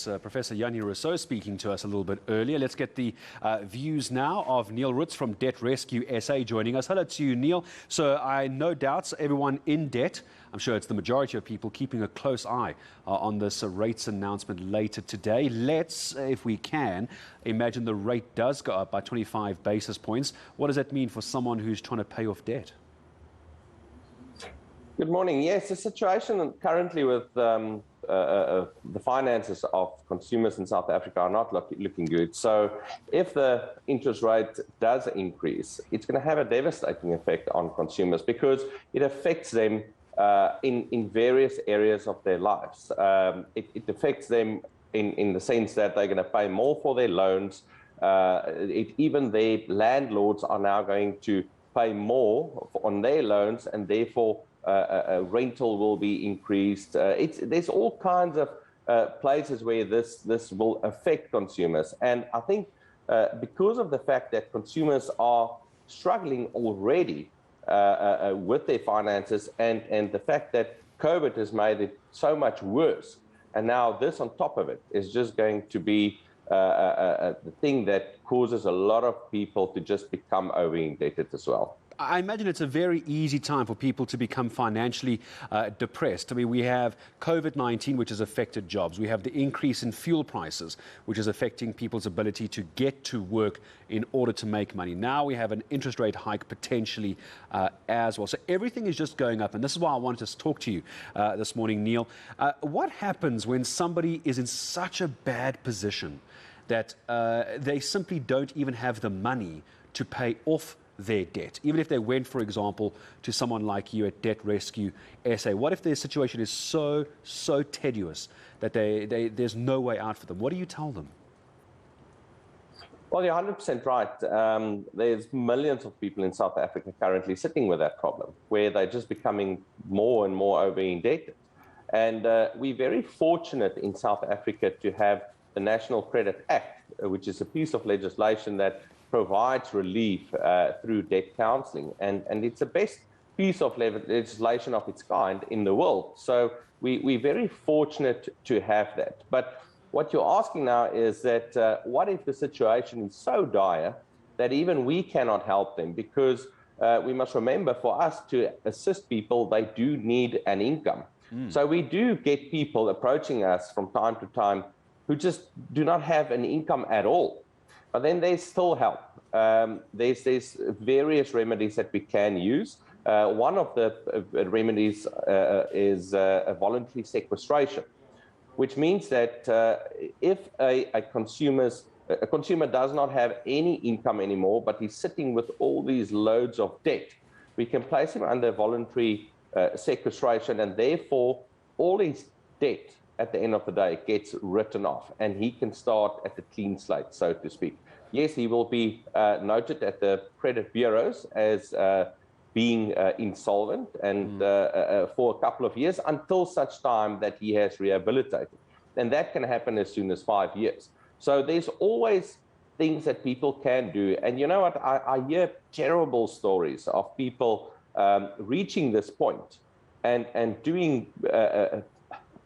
Professor Neil Roets speaking to us a little bit earlier. Let's get the views now of Neil Roets from Debt Rescue SA joining us. Hello to you, Neil. So I no doubt everyone in debt, I'm sure it's the majority of people, keeping a close eye on this rates announcement later today. Let's, if we can, imagine the rate does go up by 25 basis points. What does that mean for someone who's trying to pay off debt? Good morning. Yes, the situation currently with the finances of consumers in South Africa are not looking good. So if the interest rate does increase, it's going to have a devastating effect on consumers because it affects them in various areas of their lives. It affects them in the sense that they're going to pay more for their loans. Even their landlords are now going to pay more on their loans, and therefore rental will be increased. There's all kinds of places where this will affect consumers. And I think because of the fact that consumers are struggling already with their finances and the fact that COVID has made it so much worse, and now this on top of it is just going to be the thing that causes a lot of people to just become over-indebted as well. I imagine it's a very easy time for people to become financially depressed. I mean, we have COVID-19, which has affected jobs. We have the increase in fuel prices, which is affecting people's ability to get to work in order to make money. Now we have an interest rate hike potentially as well. So everything is just going up. And this is why I wanted to talk to you this morning, Neil. What happens when somebody is in such a bad position that they simply don't even have the money to pay off their debt? Even if they went, for example, to someone like you at Debt Rescue SA, what if their situation is so tenuous that there's no way out for them? What do you tell them? Well, you're 100% right. There's millions of people in South Africa currently sitting with that problem, where they're just becoming more and more over-indebted. And we're very fortunate in South Africa to have the National Credit Act, which is a piece of legislation that provides relief through debt counseling. And it's the best piece of legislation of its kind in the world. So we're very fortunate to have that. But what you're asking now is that what if the situation is so dire that even we cannot help them? Because we must remember, for us to assist people, they do need an income. So we do get people approaching us from time to time who just do not have an income at all. But then there's still help. There's various remedies that we can use. One of the remedies is a voluntary sequestration, which means that if a consumer does not have any income anymore, but he's sitting with all these loads of debt, we can place him under voluntary sequestration, and therefore all his debt at the end of the day gets written off, and he can start at the clean slate, so to speak. Yes, he will be noted at the credit bureaus as being insolvent and for a couple of years until such time that he has rehabilitated. And that can happen as soon as 5 years. So there's always things that people can do. And you know what? I hear terrible stories of people reaching this point and doing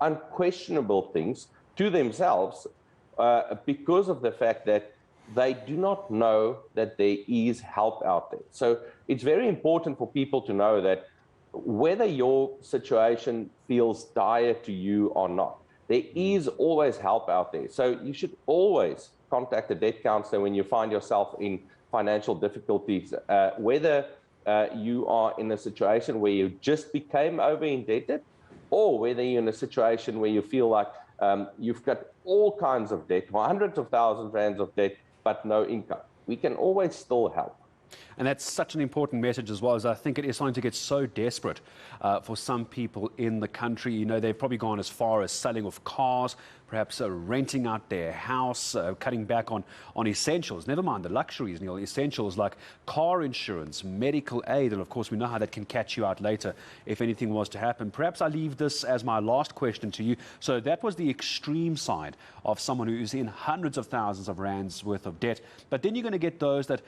unquestionable things to themselves because of the fact that they do not know that there is help out there. So it's very important for people to know that whether your situation feels dire to you or not, there is always help out there. So you should always contact a debt counselor when you find yourself in financial difficulties, whether you are in a situation where you just became over-indebted, or whether you're in a situation where you feel like you've got all kinds of debt, hundreds of thousands of rands of debt, but no income. We can always still help. And that's such an important message as well, as I think it is starting to get so desperate for some people in the country. You know, they've probably gone as far as selling off cars, perhaps renting out their house, cutting back on essentials. Never mind the luxuries, Neil. Essentials like car insurance, medical aid, and of course we know how that can catch you out later if anything was to happen. Perhaps I leave this as my last question to you. So that was the extreme side of someone who is in hundreds of thousands of rands worth of debt. But then you're going to get those that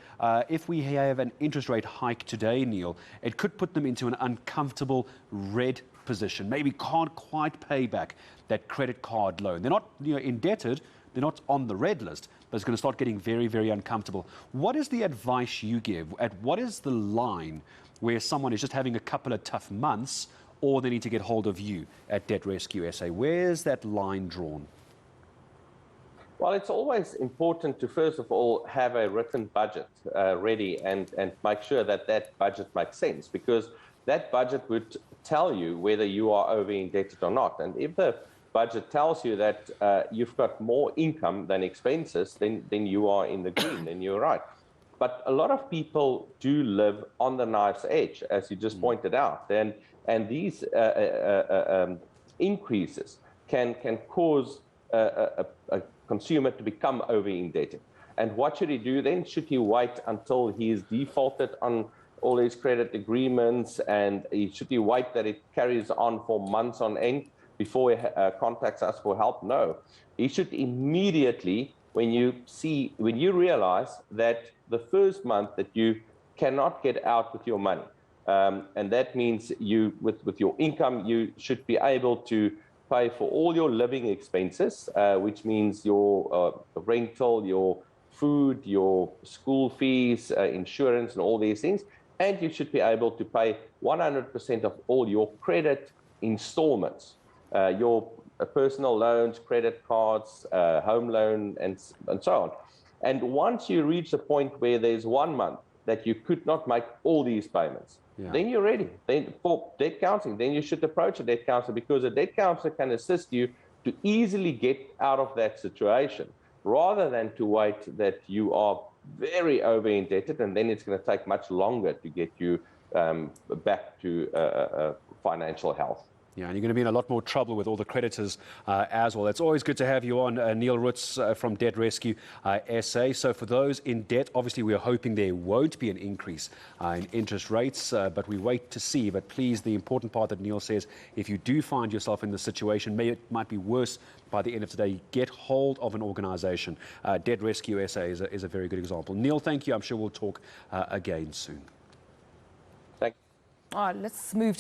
if we have an interest rate hike today, Neil, it could put them into an uncomfortable red position, maybe can't quite pay back that credit card loan. They're not indebted, they're not on the red list, but it's going to start getting very, very uncomfortable. What is the advice you give? At what is the line where someone is just having a couple of tough months, or they need to get hold of you at Debt Rescue SA? Where's that line drawn? Well, it's always important to, first of all, have a written budget ready and make sure that that budget makes sense, because that budget would tell you whether you are over indebted or not. And if the budget tells you that you've got more income than expenses, then you are in the green, then you're right. But a lot of people do live on the knife's edge, as you just pointed out. And these increases can cause a consumer to become over indebted. And what should he do then? Should he wait until he is defaulted on all his credit agreements, and should he wait that it carries on for months on end before he contacts us for help? No. He should immediately, when you realize that the first month that you cannot get out with your money, and that means with your income, you should be able to pay for all your living expenses, which means your rental, your food, your school fees, insurance, and all these things. And you should be able to pay 100% of all your credit installments, your personal loans, credit cards, home loan, and so on. And once you reach the point where there's 1 month that you could not make all these payments, then you're ready. Then for debt counseling, then you should approach a debt counselor, because a debt counselor can assist you to easily get out of that situation, rather than to wait that you are very over indebted, and then it's going to take much longer to get you back to financial health. Yeah, and you're going to be in a lot more trouble with all the creditors as well. It's always good to have you on, Neil Roets from Debt Rescue SA. So for those in debt, obviously we are hoping there won't be an increase in interest rates, but we wait to see. But please, the important part that Neil says, if you do find yourself in this situation, it might be worse by the end of today, get hold of an organisation. Debt Rescue SA is a very good example. Neil, thank you. I'm sure we'll talk again soon. Thank you. All right, let's move to